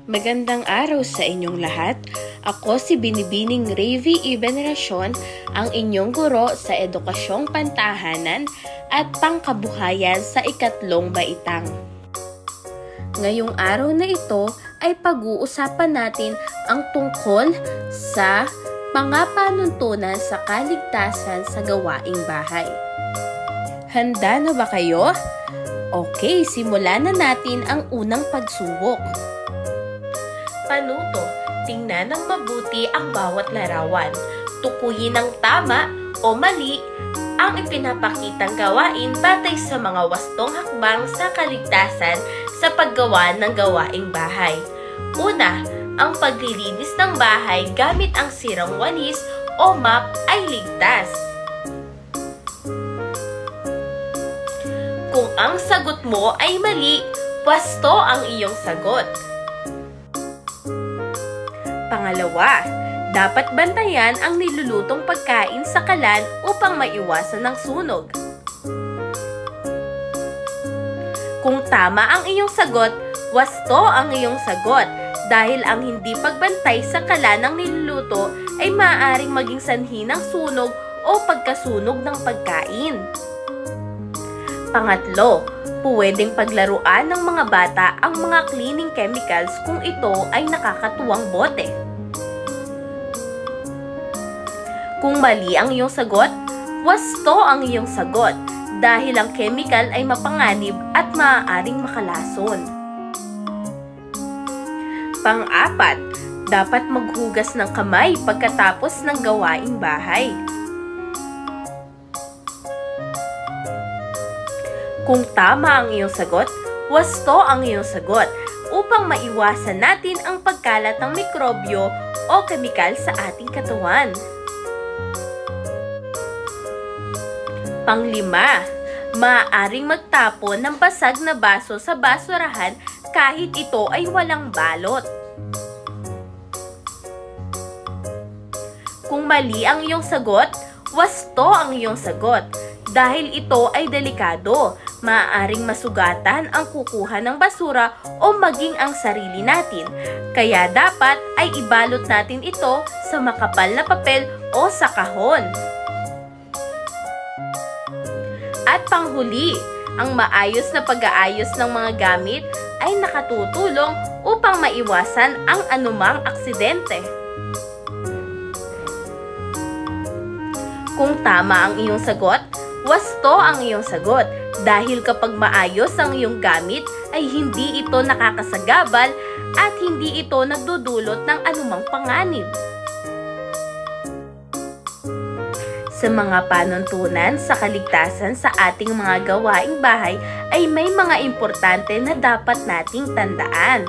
Magandang araw sa inyong lahat. Ako si Binibining Ravi Ibeneracion, ang inyong guro sa Edukasyong Pantahanan at Pangkabuhayan sa ikatlong baitang. Ngayong araw na ito ay pag-uusapan natin ang tungkol sa mga panuntunan sa kaligtasan sa gawaing bahay. Handa na ba kayo? Okay, simulan na natin ang unang pagsubok. Panuto, tingnan ng mabuti ang bawat larawan. Tukuyin ng tama o mali ang ipinapakitang gawain batay sa mga wastong hakbang sa kaligtasan sa paggawa ng gawaing bahay. Una, ang paglilinis ng bahay gamit ang sirang walis o mop ay ligtas. Kung ang sagot mo ay mali, wasto ang iyong sagot. Pangalawa, dapat bantayan ang nilulutong pagkain sa kalan upang maiwasan ng sunog. Kung tama ang iyong sagot, wasto ang iyong sagot dahil ang hindi pagbantay sa kalan ng niluluto ay maaaring maging sanhi ng sunog o pagkasunog ng pagkain. Pangatlo, pwedeng paglaruan ng mga bata ang mga cleaning chemicals kung ito ay nakakatuwang bote. Kung mali ang iyong sagot, wasto ang iyong sagot dahil ang chemical ay mapanganib at maaaring makalason. Pang-apat, dapat maghugas ng kamay pagkatapos ng gawaing bahay. Kung tama ang iyong sagot, wasto ang iyong sagot upang maiwasan natin ang pagkalat ng mikrobyo o kemikal sa ating katawan. Panglima, maaaring magtapon ng basag na baso sa basurahan kahit ito ay walang balot. Kung mali ang iyong sagot, wasto ang iyong sagot dahil ito ay delikado. Maaaring masugatan ang kukuha ng basura o maging ang sarili natin. Kaya dapat ay ibalot natin ito sa makapal na papel o sa kahon. At panghuli, ang maayos na pag-aayos ng mga gamit ay nakatutulong upang maiwasan ang anumang aksidente. Kung tama ang iyong sagot, wasto ang iyong sagot dahil kapag maayos ang iyong gamit ay hindi ito nakakasagabal at hindi ito nagdudulot ng anumang panganib. Sa mga panuntunan sa kaligtasan sa ating mga gawaing bahay ay may mga importante na dapat nating tandaan.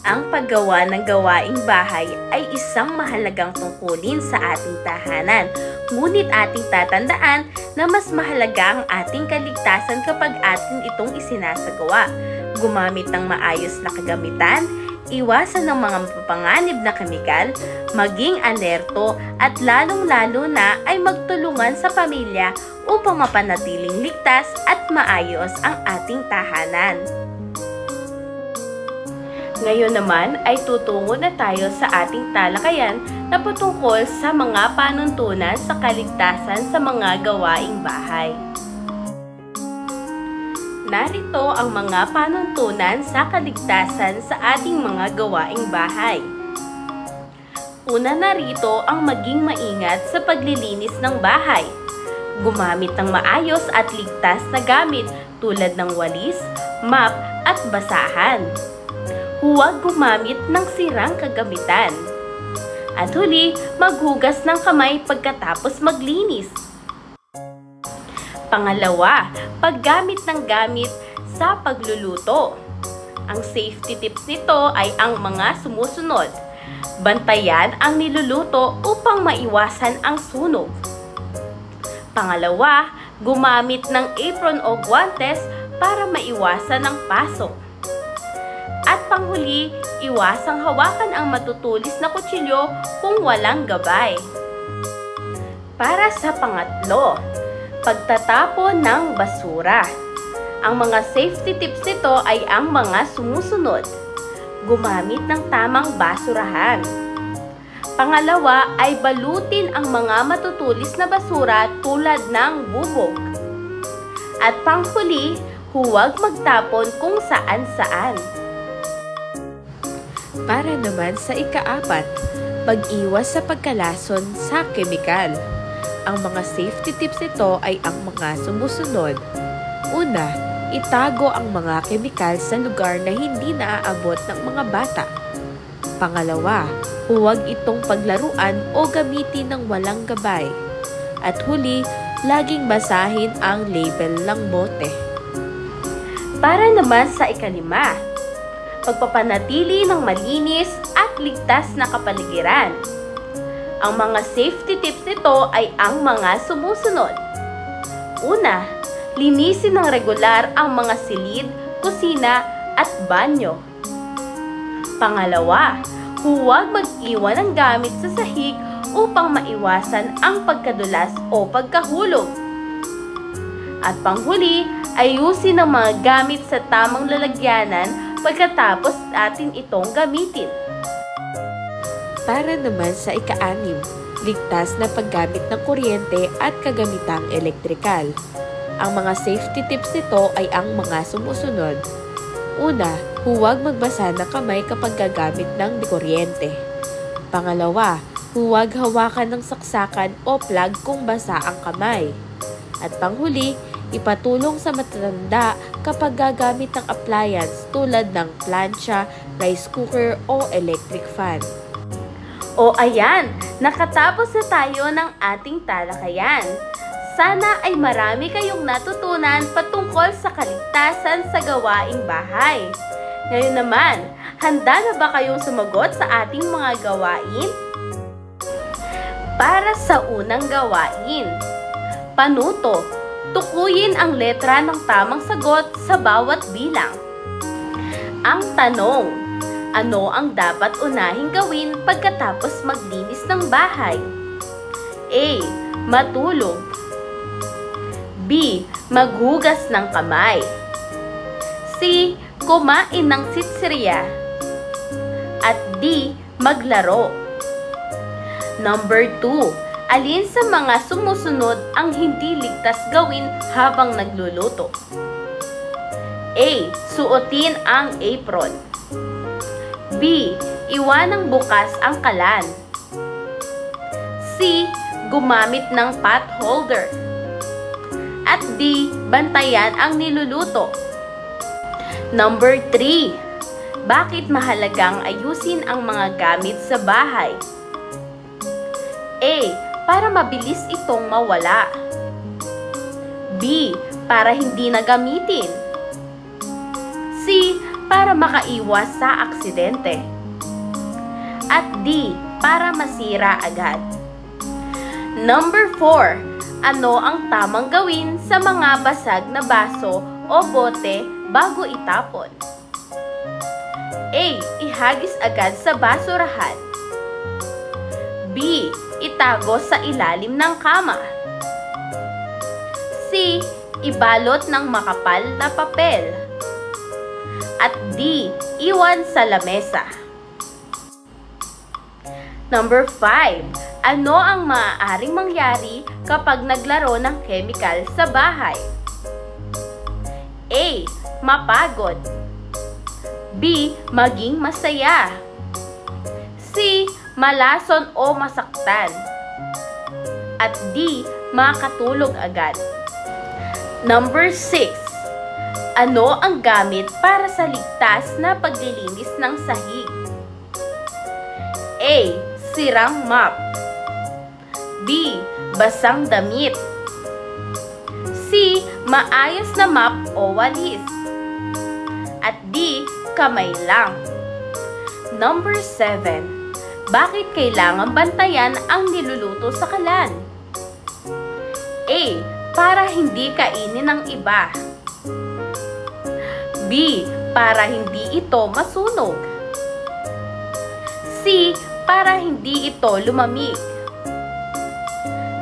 Ang paggawa ng gawaing bahay ay isang mahalagang tungkulin sa ating tahanan. Ngunit ating tatandaan na mas mahalaga ang ating kaligtasan kapag ating itong isinasagawa. Gumamit ng maayos na kagamitan, iwasan ng mga mapapanganib na kemikal, maging alerto at lalong-lalo na ay magtulungan sa pamilya upang mapanatiling ligtas at maayos ang ating tahanan. Ngayon naman ay tutungo na tayo sa ating talakayan na patungkol sa mga panuntunan sa kaligtasan sa mga gawaing bahay. Narito ang mga panuntunan sa kaligtasan sa ating mga gawaing bahay. Una narito ang maging maingat sa paglilinis ng bahay. Gumamit ng maayos at ligtas na gamit tulad ng walis, mop at basahan. Huwag gumamit ng sirang kagamitan. At huli, maghugas ng kamay pagkatapos maglinis. Pangalawa, paggamit ng gamit sa pagluluto. Ang safety tips nito ay ang mga sumusunod. Bantayan ang niluluto upang maiwasan ang sunog. Pangalawa, gumamit ng apron o guantes para maiwasan ang pasok. At panghuli, iwasang hawakan ang matutulis na kutsilyo kung walang gabay. Para sa pangatlo, pagtatapon ng basura. Ang mga safety tips nito ay ang mga sumusunod. Gumamit ng tamang basurahan. Pangalawa ay balutin ang mga matutulis na basura tulad ng bubog. At panghuli, huwag magtapon kung saan-saan. Para naman sa ika-4, pag-iwas sa pagkalason sa kemikal. Ang mga safety tips nito ay ang mga sumusunod. Una, itago ang mga kemikal sa lugar na hindi naaabot ng mga bata. Pangalawa, huwag itong paglaruan o gamitin ng walang gabay. At huli, laging basahin ang label ng bote. Para naman sa ika-5, pagpapanatili ng malinis at ligtas na kapaligiran. Ang mga safety tips nito ay ang mga sumusunod. Una, linisin ng regular ang mga silid, kusina at banyo. Pangalawa, huwag mag-iwan ng gamit sa sahig upang maiwasan ang pagkadulas o pagkahulog. At panghuli, ayusin ang mga gamit sa tamang lalagyanan pagkatapos atin itong gamitin. Para naman sa ika-6, ligtas na paggamit ng kuryente at kagamitang elektrikal. Ang mga safety tips nito ay ang mga sumusunod. Una, huwag magbasa ng kamay kapag gagamit ng kuryente. Pangalawa, huwag hawakan ng saksakan o plug kung basa ang kamay. At panghuli, ipatulong sa matatanda kapag gagamit ng appliance tulad ng plancha, rice cooker o electric fan. O ayan, nakatapos na tayo ng ating talakayan. Sana ay marami kayong natutunan patungkol sa kaligtasan sa gawaing bahay. Ngayon naman, handa na ba kayong sumagot sa ating mga gawain? Para sa unang gawain, panuto. Tukuyin ang letra ng tamang sagot sa bawat bilang. Ang tanong, ano ang dapat unahing gawin pagkatapos maglinis ng bahay? A. Matulog. B. Maghugas ng kamay. C. Kumain ng sitsirya. At D. Maglaro. Number 2. Alin sa mga sumusunod ang hindi ligtas gawin habang nagluluto? A. Suotin ang apron. B. Iwanang bukas ang kalan. C. Gumamit ng pot holder. At D. Bantayan ang niluluto. Number 3. Bakit mahalagang ayusin ang mga gamit sa bahay? A. Para mabilis itong mawala. B. Para hindi na gamitin. C. Para makaiwas sa aksidente. At D. Para masira agad. Number 4. Ano ang tamang gawin sa mga basag na baso o bote bago itapon? A. Ihagis agad sa basurahan. B. Itago sa ilalim ng kama. C. Ibalot ng makapal na papel. At D. Iwan sa lamesa. Number 5. Ano ang maaaring mangyari kapag naglaro ng chemical sa bahay? A. Mapagod. B. Maging masaya. C. Malason o masaktan. At D. Makatulog agad. Number 6. Ano ang gamit para sa ligtas na paglilinis ng sahig? A. Sirang mop. B. Basang damit. C. Maayos na mop o walis. At D. Kamay lang. Number 7. Bakit kailangan bantayan ang niluluto sa kalan? A. Para hindi kainin ng iba. B. Para hindi ito masunog. C. Para hindi ito lumamig.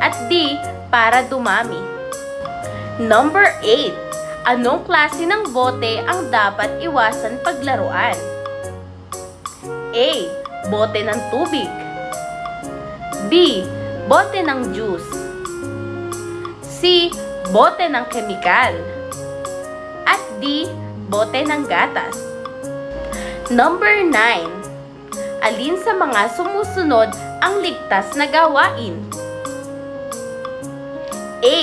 At D. Para dumami. Number 8. Anong klase ng bote ang dapat iwasan paglaruan? A. Bote ng tubig. B. Bote ng juice. C. Bote ng kemikal. At D. Bote ng gatas. Number 9. Alin sa mga sumusunod ang ligtas na gawain? A.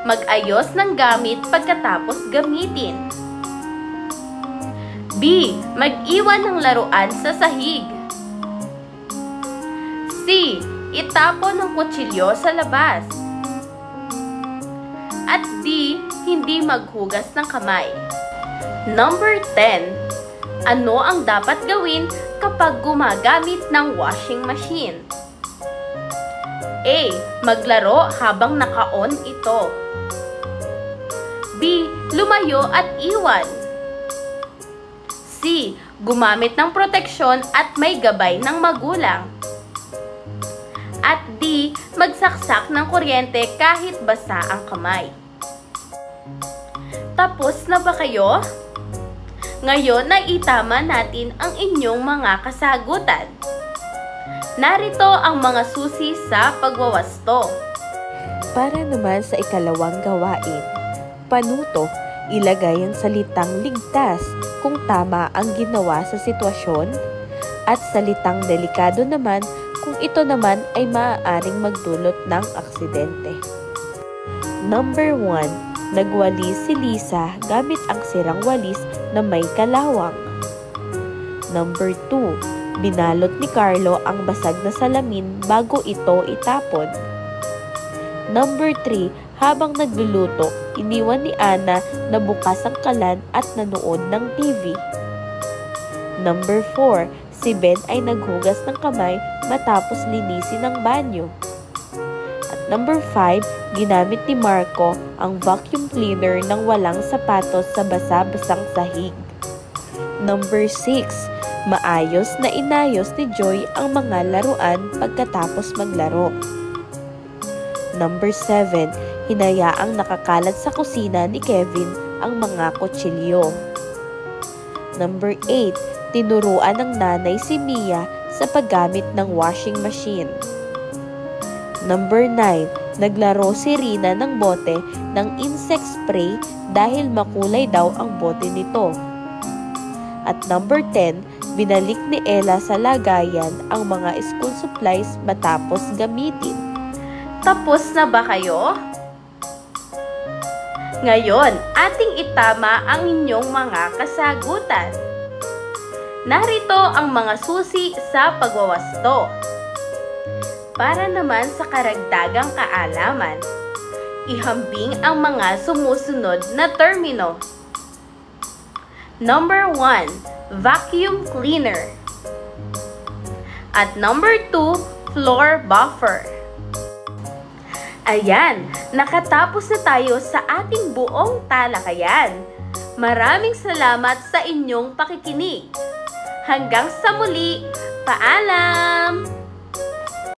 Mag-ayos ng gamit pagkatapos gamitin. B. Mag-iwan ng laruan sa sahig. C. Itapon ng kutsilyo sa labas. At D. Hindi maghugas ng kamay. Number 10. Ano ang dapat gawin kapag gumagamit ng washing machine? A. Maglaro habang naka-on ito. B. Lumayo at iwan. C. Gumamit ng proteksyon at may gabay ng magulang. At D. Magsaksak ng kuryente kahit basa ang kamay. Tapos na ba kayo? Ngayon na itama natin ang inyong mga kasagutan. Narito ang mga susi sa pagwawasto. Para naman sa ikalawang gawain, panuto, ilagay ang salitang ligtas kung tama ang ginawa sa sitwasyon at salitang delikado naman kung ito naman ay maaaring magdulot ng aksidente. Number 1. Nagwalis si Lisa gamit ang sirang walis na may kalawang. Number 2. Binalot ni Carlo ang basag na salamin bago ito itapon. Number 3. Habang nagluluto, iniwan ni Ana na bukas ang kalan at nanood ng TV. Number 4. Si Ben ay naghugas ng kamay matapos linisin ang banyo. At number 5. Ginamit ni Marco ang vacuum cleaner nang walang sapatos sa basa-basang sahig. Number 6. Maayos na inayos ni Joy ang mga laruan pagkatapos maglaro. Number 7. Hinayaang nakakalat sa kusina ni Kevin ang mga kutsilyo. Number 8. Tinuruan ng nanay si Mia sa paggamit ng washing machine. Number 9. Naglaro si Rina ng bote ng insect spray dahil makulay daw ang bote nito. At number 10, binalik ni Ella sa lagayan ang mga school supplies matapos gamitin. Tapos na ba kayo? Ngayon, ating itama ang inyong mga kasagutan. Narito ang mga susi sa pagwawasto. Para naman sa karagdagang kaalaman, ihambing ang mga sumusunod na termino. Number 1, vacuum cleaner. At number 2, floor buffer. Ayan, nakatapos na tayo sa ating buong talakayan. Maraming salamat sa inyong pakikinig. Hanggang sa muli, paalam!